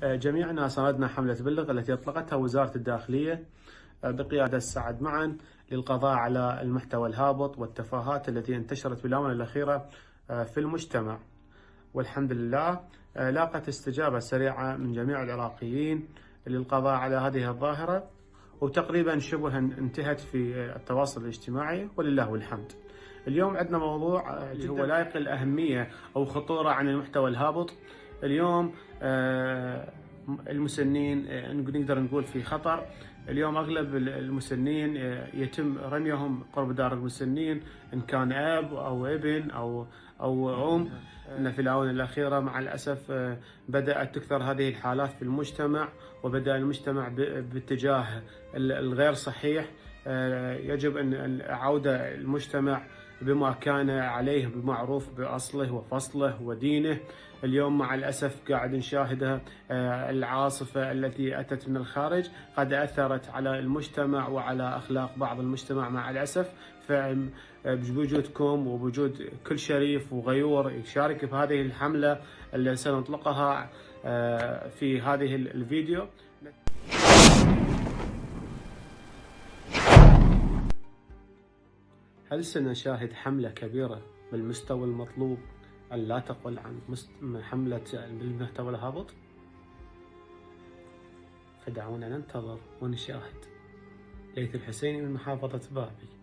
جميعنا ساندنا حملة بلغ التي أطلقتها وزارة الداخلية بقيادة سعد معا للقضاء على المحتوى الهابط والتفاهات التي انتشرت بالآونة الأخيرة في المجتمع. والحمد لله لاقت استجابة سريعة من جميع العراقيين للقضاء على هذه الظاهرة، وتقريبا شبه انتهت في التواصل الاجتماعي ولله الحمد. اليوم عندنا موضوع اللي هو لايق الأهمية أو خطورة عن المحتوى الهابط. اليوم المسنين نقدر نقول في خطر. اليوم أغلب المسنين يتم رميهم قرب دار المسنين، إن كان أب أو ابن أو أم. إن في الآونة الأخيرة مع الأسف بدأت تكثر هذه الحالات في المجتمع، وبدأ المجتمع باتجاه الغير صحيح. يجب أن عودة المجتمع بما كان عليه بمعروف بأصله وفصله ودينه. اليوم مع الأسف قاعد نشاهدها العاصفة التي أتت من الخارج قد أثرت على المجتمع وعلى أخلاق بعض المجتمع مع الأسف. فبوجودكم وبوجود كل شريف وغيور يشارك بهذه الحملة اللي سنطلقها في هذه الفيديو. هل سنشاهد حملة كبيرة بالمستوى المطلوب أن لا تقل عن حملة بالمحتوى الهابط؟ فدعونا ننتظر ونشاهد. ليث الحسيني من محافظة بابي.